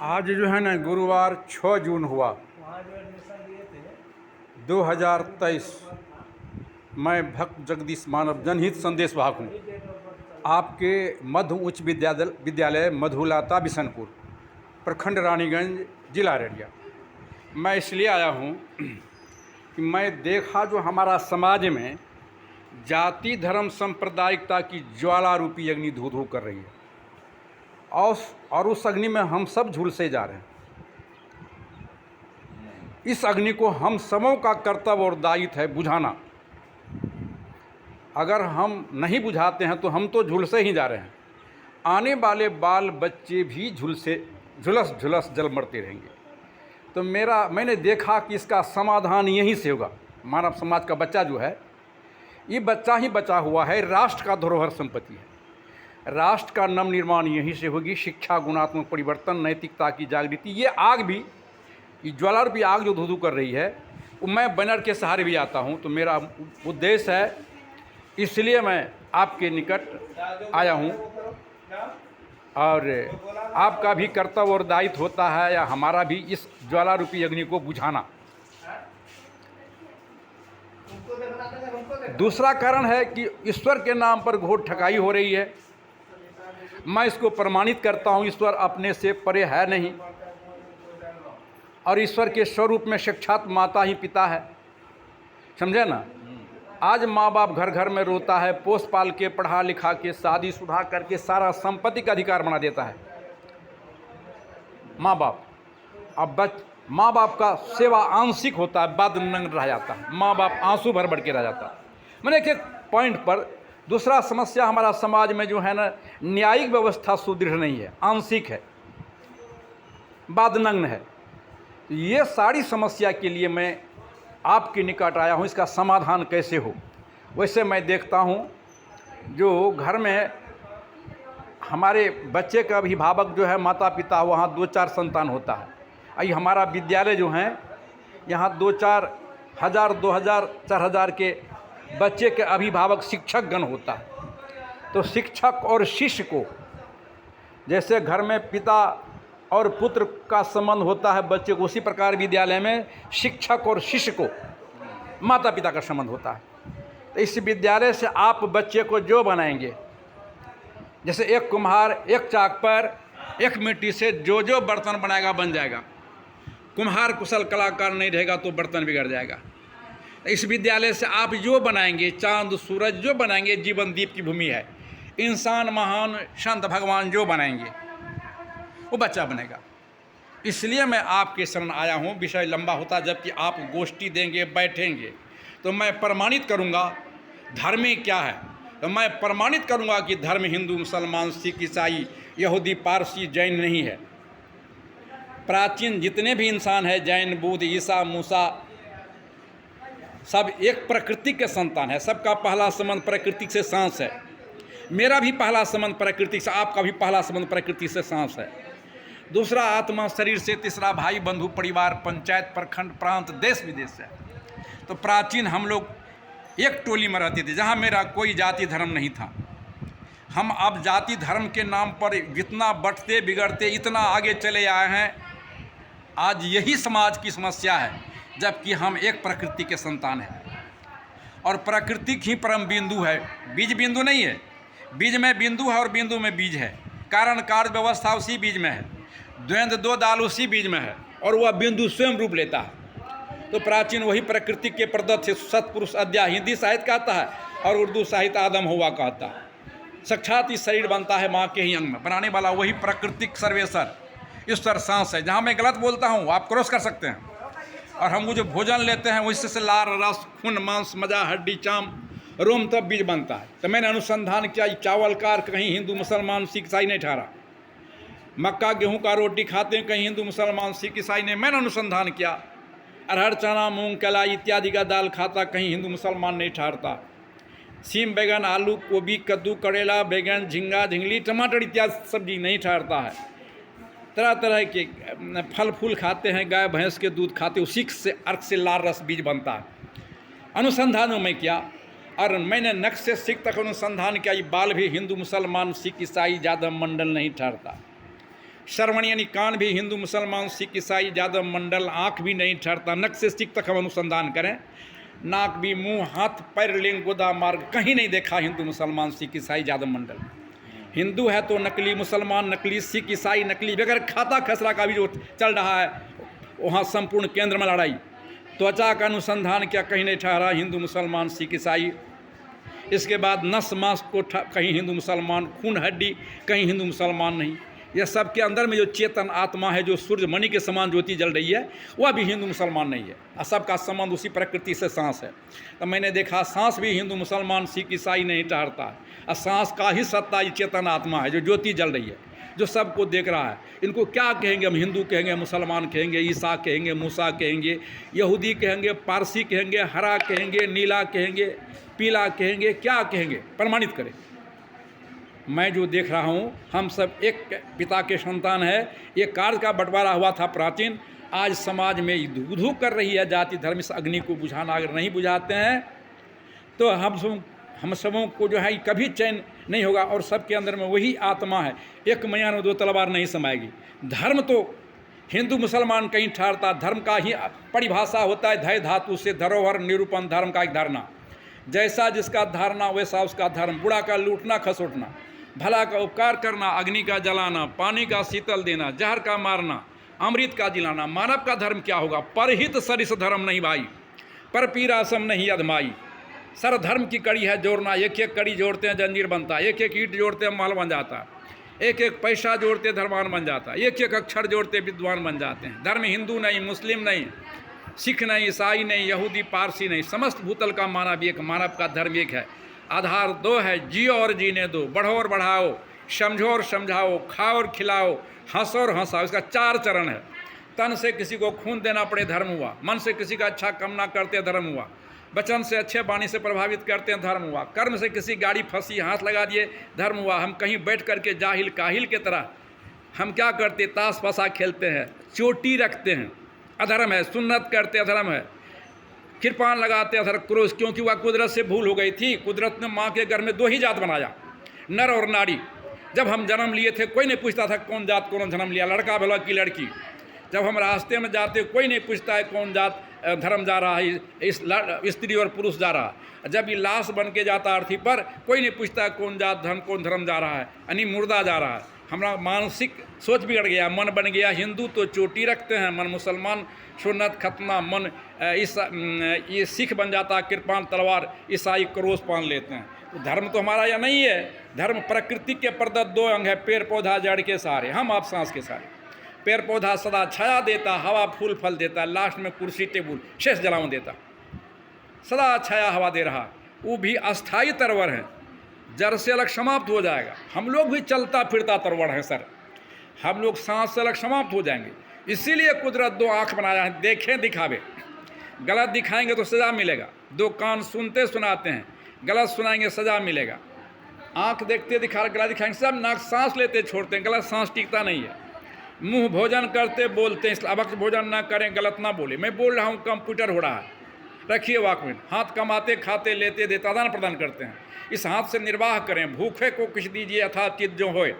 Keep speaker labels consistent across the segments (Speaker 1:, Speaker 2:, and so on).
Speaker 1: आज जो है ना गुरुवार 6 जून हुआ 2023। मैं भक्त जगदीश मानव जनहित संदेश वाहक हूँ आपके मधु उच्च विद्यालय मधुलाता बिशनपुर, प्रखंड रानीगंज, जिला अररिया। मैं इसलिए आया हूँ कि मैं देखा जो हमारा समाज में जाति धर्म सांप्रदायिकता की ज्वाला रूपी अग्नि धू धू कर रही है और उस अग्नि में हम सब झुलसे जा रहे हैं। इस अग्नि को हम सबों का कर्तव्य और दायित्व है बुझाना। अगर हम नहीं बुझाते हैं तो हम तो झुलसे ही जा रहे हैं। आने वाले बाल बच्चे भी झुलस जल मरते रहेंगे। तो मैंने देखा कि इसका समाधान यहीं से होगा। मानव समाज का बच्चा जो है, ये बच्चा ही बचा हुआ है, राष्ट्र का धरोहर संपत्ति है। राष्ट्र का नव निर्माण यहीं से होगी। शिक्षा, गुणात्मक परिवर्तन, नैतिकता की जागृति, ये आग भी, ये ज्वाला रूपी आग जो धू धू कर रही है, वो मैं बैनर के सहारे भी आता हूँ। तो मेरा उद्देश्य है, इसलिए मैं आपके निकट आया हूँ। और आपका भी कर्तव्य और दायित्व होता है, या हमारा भी, इस ज्वाला रूपी अग्नि को बुझाना। दूसरा कारण है कि ईश्वर के नाम पर घोर ठगाई हो रही है। मैं इसको प्रमाणित करता हूँ, ईश्वर अपने से परे है नहीं, और ईश्वर के स्वरूप में साक्षात माता ही पिता है। समझे ना। आज माँ बाप घर घर में रोता है, पोस पाल के, पढ़ा लिखा के, शादी शुदा करके सारा संपत्ति का अधिकार बना देता है माँ बाप। अब माँ बाप का सेवा आंशिक होता है, बाद नंग रह जाता है, माँ बाप आंसू भर भर के रह जाता है। मैंने एक पॉइंट पर। दूसरा समस्या हमारा समाज में जो है ना, न्यायिक व्यवस्था सुदृढ़ नहीं है, आंशिक है, बादनग्न है। ये सारी समस्या के लिए मैं आपके निकट आया हूँ, इसका समाधान कैसे हो। वैसे मैं देखता हूँ जो घर में हमारे बच्चे का अभिभावक जो है, माता पिता, वहाँ 2-4 संतान होता है। आई हमारा विद्यालय जो हैं, यहाँ 2-4 हज़ार, 2,000, 4,000 के बच्चे के अभिभावक शिक्षक गण होता है। तो शिक्षक और शिष्य को, जैसे घर में पिता और पुत्र का संबंध होता है बच्चे को, उसी प्रकार विद्यालय में शिक्षक और शिष्य को माता पिता का संबंध होता है। तो इस विद्यालय से आप बच्चे को जो बनाएंगे, जैसे एक कुम्हार एक चाक पर एक मिट्टी से जो बर्तन बनाएगा बन जाएगा। कुम्हार कुशल कलाकार नहीं रहेगा तो बर्तन बिगड़ जाएगा। इस विद्यालय से आप जो बनाएंगे, चांद सूरज जो बनाएंगे, जीवन दीप की भूमि है, इंसान महान संत भगवान जो बनाएंगे वो बच्चा बनेगा। इसलिए मैं आपके शरण आया हूँ। विषय लंबा होता, जबकि आप गोष्ठी देंगे, बैठेंगे, तो मैं प्रमाणित करूँगा धर्म क्या है। तो मैं प्रमाणित करूँगा कि धर्म हिंदू, मुसलमान, सिख, ईसाई, यहूदी, पारसी, जैन नहीं है। प्राचीन जितने भी इंसान हैं, जैन, बुद्ध, ईसा, मूसा, सब एक प्रकृति के संतान है। सबका पहला संबंध प्रकृति से सांस है। मेरा भी पहला संबंध प्रकृति से, आपका भी पहला संबंध प्रकृति से सांस है। दूसरा आत्मा शरीर से, तीसरा भाई बंधु परिवार, पंचायत, प्रखंड, प्रांत, देश विदेश है। तो प्राचीन हम लोग एक टोली में रहते थे, जहाँ मेरा कोई जाति धर्म नहीं था। हम अब जाति धर्म के नाम पर जितना बढ़ते बिगड़ते इतना आगे चले आए हैं। आज यही समाज की समस्या है, जबकि हम एक प्रकृति के संतान हैं। और प्रकृति ही परम बिंदु है, बीज बिंदु नहीं है। बीज में बिंदु है और बिंदु में बीज है। कारण कार्य व्यवस्था उसी बीज में है, द्वंद्व दो दाल उसी बीज में है, और वह बिंदु स्वयं रूप लेता है। तो प्राचीन वही प्रकृति के प्रदत्त से सत्पुरुष अध्याय हिंदी साहित्य कहता है, और उर्दू साहित्य आदम हुआ कहता है। साक्षात ही शरीर बनता है माँ के ही अंग में, बनाने वाला वही प्राकृतिक सर्वेश्वर ईश्वर सांस है। जहाँ मैं गलत बोलता हूँ आप क्रॉस कर सकते हैं। और हम वो जो भोजन लेते हैं उससे से लार, रस, खून, मांस, मजा, हड्डी, चाम, रोम, तब बीज बनता है। तो मैंने अनुसंधान किया, चावल का कहीं हिंदू, मुसलमान, सिख, ईसाई नहीं ठहरा। मक्का गेहूं का रोटी खाते हैं कहीं हिंदू, मुसलमान, सिख, ईसाई ने। मैंने अनुसंधान किया। अरहर, चना, मूंग, कलाई इत्यादि का दाल खाता कहीं हिंदू मुसलमान नहीं ठहरता। सीम, बैगन, आलू, गोभी, कद्दू, करेला, बैगन, झींगा, झिंगली, टमाटर इत्यादि सब्जी नहीं ठहरता है। तरह तरह के फल फूल खाते हैं, गाय भैंस के दूध खाते, उसी से अर्क से लाल रस बीज बनता है। अनुसंधानों में किया, और मैंने नक्श से सिख तक अनुसंधान किया। ये बाल भी हिंदू, मुसलमान, सिख, ईसाई, यादव, मंडल नहीं ठहरता। श्रवण यानी कान भी हिंदू मुसलमान सिख ईसाई यादव मंडल, आँख भी नहीं ठहरता, नक से सिख तक हम अनुसंधान करें, नाक भी, मुंह, हाथ, पैर, लिंग, गुदा, मार्ग कहीं नहीं देखा हिंदू मुसलमान सिख ईसाई यादव मंडल। हिंदू है तो नकली, मुसलमान नकली, सिख ईसाई नकली, बगैर खाता खसरा का भी जो चल रहा है वहाँ संपूर्ण केंद्र में लड़ाई। त्वचा का अनुसंधान क्या कहीं नहीं ठहरा हिंदू मुसलमान सिख ईसाई। इसके बाद नस मांस को कहीं हिंदू मुसलमान, खून हड्डी कहीं हिंदू मुसलमान नहीं। यह सबके अंदर में जो चेतन आत्मा है, जो सूर्यमणि के समान ज्योति जल रही है, वह भी हिंदू मुसलमान नहीं है। और सबका संबंध उसी प्रकृति से सांस है। तो मैंने देखा सांस भी हिंदू मुसलमान सिख ईसाई नहीं ठहरता है। और सांस का ही सत्ता ये चेतन आत्मा है जो ज्योति जल रही है, जो सबको देख रहा है। इनको क्या कहेंगे हम? हिंदू कहेंगे, मुसलमान कहेंगे, ईसा कहेंगे, मूसा कहेंगे, यहूदी कहेंगे, पारसी कहेंगे, हरा कहेंगे, नीला कहेंगे, पीला कहेंगे, क्या कहेंगे? प्रमाणित करें। मैं जो देख रहा हूँ, हम सब एक पिता के संतान है। ये कार्य का बंटवारा हुआ था प्राचीन, आज समाज में धू कर रही है जाति धर्म। इस अग्नि को बुझाना अगर नहीं बुझाते हैं तो हम सबों को जो है कभी चैन नहीं होगा। और सबके अंदर में वही आत्मा है, एक मैयान में दो तलवार नहीं समाएगी। धर्म तो हिंदू मुसलमान कहीं ठहरता, धर्म का ही परिभाषा होता है धय धातु से, धरोहर निरूपण, धर्म का एक धारणा। जैसा जिसका धारणा वैसा उसका धर्म। बुरा का लूटना खसोटना, भला का उपकार करना, अग्नि का जलाना, पानी का शीतल देना, जहर का मारना, अमृत का जिलाना। मानव का धर्म क्या होगा? परहित सरिस धर्म नहीं भाई, पर पीरासम नहीं अधमाई। सर धर्म की कड़ी है जोड़ना, एक एक कड़ी जोड़ते हैं जंजीर बनता, एक एक ईंट जोड़ते हैं महल बन जाता, एक एक पैसा जोड़ते धर्मान बन जाता, एक एक अक्षर जोड़ते विद्वान बन जाते हैं। धर्म हिंदू नहीं, मुस्लिम नहीं, सिख नहीं, ईसाई नहीं, यहूदी पारसी नहीं, समस्त भूतल का मानव एक। मानव का धर्म एक है, आधार दो है, जियो और जीने दो, बढ़ो और बढ़ाओ, समझो और समझाओ, खाओ और खिलाओ, हंसो और हंसाओ। इसका 4 चरण है। तन से किसी को खून देना पड़े धर्म हुआ, मन से किसी का अच्छा कामना करते धर्म हुआ, वचन से अच्छे वाणी से प्रभावित करते हैं धर्म हुआ, कर्म से किसी गाड़ी फंसी हाथ लगा दिए धर्म हुआ। हम कहीं बैठ करके जाहिल काहिल के तरह हम क्या करते, ताश पासा खेलते हैं, चोटी रखते हैं, अधर्म है। सुन्नत करते अधर्म है। कृपान लगाते अधर क्रोश, क्योंकि वह कुदरत से भूल हो गई थी। कुदरत ने माँ के घर में 2 ही जात बनाया, नर और नारी। जब हम जन्म लिए थे कोई नहीं पूछता था कौन जात कौन जन्म लिया, लड़का भला की लड़की। जब हम रास्ते में जाते कोई नहीं पूछता है कौन जात धर्म जा रहा है, इस स्त्री और पुरुष जा रहा है। जब ये लाश बन के जाता अर्थी पर कोई नहीं पूछता है कौन जात धर्म कौन धर्म जा रहा है, यानी मुर्दा जा रहा है। हमारा मानसिक सोच बिगड़ गया, मन बन गया हिंदू तो चोटी रखते हैं, मन मुसलमान सुन्नत खतना, मन ये सिख बन जाता, कृपान तलवार, ईसाई क्रोश पान लेते हैं। तो धर्म तो हमारा या नहीं है। धर्म प्रकृति के प्रदत्त 2 अंग है, पेड़ पौधा जड़ के सहारे, हम आप सांस के सहारे। पेड़ पौधा सदा छाया देता, हवा फूल फल देता, लास्ट में कुर्सी टेबुल शेष जलावन देता। सदा छाया हवा दे रहा, वो भी अस्थाई तरवर है, जड़ से अलग समाप्त हो जाएगा। हम लोग भी चलता फिरता तरवर हैं सर, हम लोग सांस से अलग समाप्त हो जाएंगे। इसीलिए कुदरत 2 आँख बनाया है, देखें दिखावे। गलत दिखाएंगे तो सज़ा मिलेगा। 2 कान सुनते सुनाते हैं, गलत सुनाएंगे सज़ा मिलेगा। आँख देखते दिखा गलत दिखाएंगे, सब नाक सांस लेते छोड़ते हैं, गलत सांस टिकता नहीं है। मुंह भोजन करते बोलते हैं, इसलिए अवक्त भोजन ना करें, गलत ना बोले। मैं बोल रहा हूँ, कंप्यूटर हो रहा है, रखिए वाकमें। हाथ कमाते खाते लेते देते आदान प्रदान करते हैं, इस हाथ से निर्वाह करें। भूखे को कुछ दीजिए अथा चित जो होए,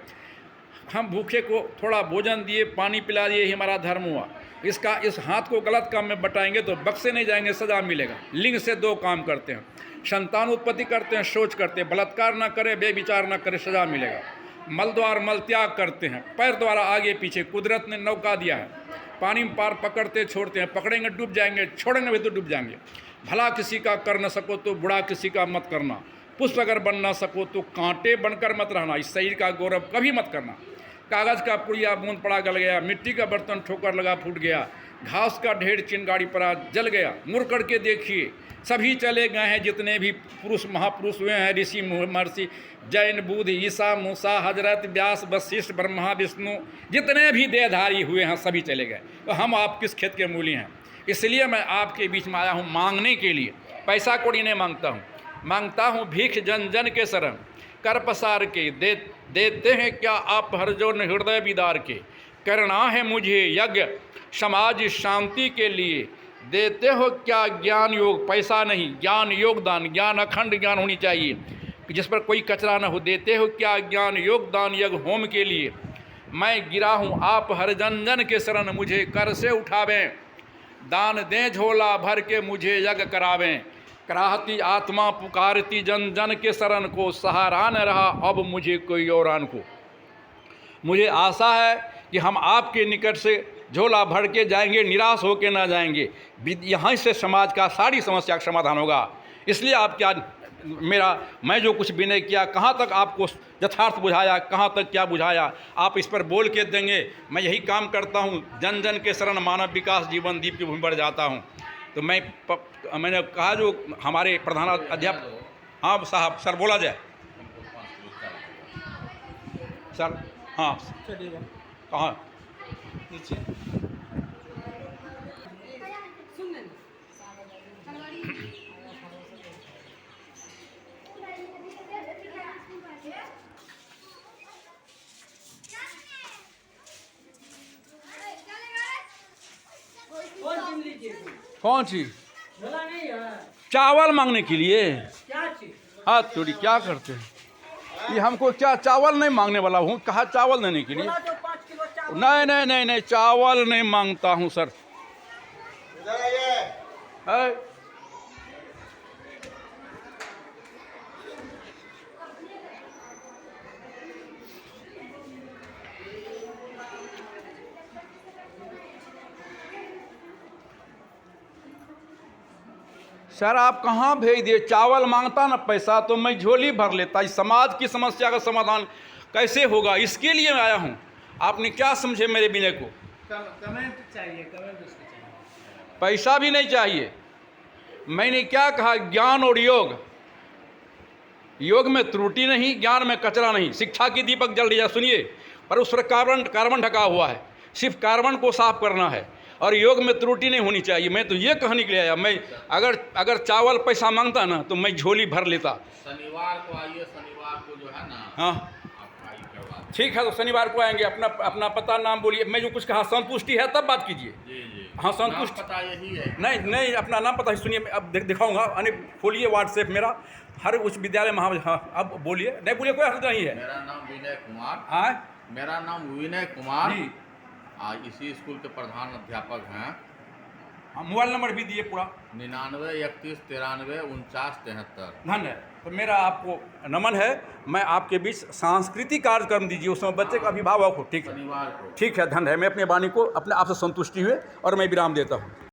Speaker 1: हम भूखे को थोड़ा भोजन दिए, पानी पिला दिए, ही हमारा धर्म हुआ। इस हाथ को गलत काम में बटाएंगे तो बक्से नहीं जाएंगे, सजा मिलेगा। लिंग से 2 काम करते हैं, संतान उत्पत्ति करते हैं, शौच करते हैं, बलात्कार ना करें, बेविचार ना करें, सजा मिलेगा। मल द्वार मल त्याग करते हैं, पैर द्वारा आगे पीछे। कुदरत ने नौका दिया है, पानी में पार पकड़ते छोड़ते हैं, पकड़ेंगे डूब जाएंगे, छोड़ेंगे भी तो डूब जाएंगे। भला किसी का कर न सको तो बुरा किसी का मत करना, पुष्प अगर बन ना सको तो कांटे बनकर मत रहना, इस शरीर का गौरव कभी मत करना। कागज़ का पुड़िया बूंद पड़ा गल गया, मिट्टी का बर्तन ठोकर लगा फूट गया, घास का ढेर चिनगाड़ी पड़ा जल गया। मुड़ करके देखिए, सभी चले गए हैं जितने भी पुरुष महापुरुष हुए हैं, ऋषि महर्षि, जैन बुद्ध ईसा मूसा हजरत व्यास वशिष्ठ ब्रह्मा विष्णु, जितने भी देहधारी हुए हैं सभी चले गए। तो हम आप किस खेत के मूली हैं? इसलिए मैं आपके बीच में आया हूँ मांगने के लिए। पैसा कौड़ी नहीं मांगता हूँ, मांगता हूँ भीख जन जन के शरण। कर पसार के देते हैं क्या आप हर जोन हृदय विदार के। करना है मुझे यज्ञ समाज शांति के लिए, देते हो क्या ज्ञान योग? पैसा नहीं, ज्ञान योगदान, ज्ञान अखंड ज्ञान होनी चाहिए जिस पर कोई कचरा न हो। देते हो क्या ज्ञान योगदान यज्ञ होम के लिए। मैं गिरा हूँ आप हर जन जन के शरण मुझे कर से उठावें, दान दें झोला भर के मुझे यज्ञ करावें। कराहती आत्मा पुकारती जन जन के शरण को, सहारा न रहा अब मुझे कोई और आन को। मुझे आशा है कि हम आपके निकट से झोला भर के जाएंगे, निराश होकर ना जाएंगे। यहाँ से समाज का सारी समस्या का समाधान होगा। इसलिए आप क्या मैं जो कुछ विनय किया, कहाँ तक आपको यथार्थ बुझाया, कहाँ तक क्या बुझाया, आप इस पर बोल के देंगे। मैं यही काम करता हूँ, जन जन के शरण मानव विकास जीवन दीप की भूमि पर जाता हूँ। तो मैंने कहा जो हमारे प्रधान अध्यापक, हाँ साहब, सर बोला जाए सर। हाँ कहाँ नीचे कौन चीज? चावल मांगने के लिए? हाँ थोड़ी क्या करते हैं ये, हमको क्या चावल नहीं मांगने वाला हूँ, कहा चावल देने के लिए। नहीं नहीं नहीं नहीं, चावल नहीं मांगता हूँ सर। सर आप कहाँ भेज दिए? चावल मांगता ना पैसा तो मैं झोली भर लेता। इस समाज की समस्या का समाधान कैसे होगा, इसके लिए मैं आया हूँ। आपने क्या समझे मेरे विनय को?
Speaker 2: कमेंट चाहिए, कमेंट उसके चाहिए।
Speaker 1: पैसा भी नहीं चाहिए। मैंने क्या कहा? ज्ञान और योग, योग में त्रुटि नहीं, ज्ञान में कचरा नहीं। शिक्षा की दीपक जल रही है, सुनिए, पर उस पर कार्बन ढका हुआ है, सिर्फ कार्बन को साफ करना है। और योग में त्रुटि नहीं होनी चाहिए। मैं तो ये कहने के लिए आया, मैं अगर चावल पैसा मांगता ना तो मैं झोली भर लेता।
Speaker 3: शनिवार को आइए, शनिवार को जो है ना,
Speaker 1: हाँ
Speaker 3: आप
Speaker 1: ठीक है, तो शनिवार को आएंगे। अपना पता नाम बोलिए। मैं जो कुछ कहा संतुष्टि है तब बात कीजिए।
Speaker 3: जी जी,
Speaker 1: हाँ संतुष्टि
Speaker 3: पता यही है।
Speaker 1: नहीं नहीं, अपना नाम पता है, सुनिए अब दिखाऊंगा। अने खोलिए व्हाट्सएप मेरा, हर उच्च विद्यालय हाँ अब बोलिए। नहीं बोलिए, कोई हर्ज नहीं है।
Speaker 3: मेरा नाम विनय कुमार।
Speaker 1: हाँ
Speaker 3: मेरा नाम विनय कुमार
Speaker 1: जी,
Speaker 3: इसी स्कूल के प्रधान अध्यापक हैं।
Speaker 1: हाँ मोबाइल नंबर भी दिए पूरा।
Speaker 3: 99 31 93 49 73।
Speaker 1: धन्य। तो मेरा आपको नमन है। मैं आपके बीच सांस्कृतिक कार्यक्रम दीजिए, उसमें बच्चे का अभिभावक हो। ठीक है,
Speaker 3: शनिवार को।
Speaker 1: ठीक है, धन्य है। मैं अपने वाणी को अपने आप से संतुष्टि हुए और मैं विराम देता हूँ।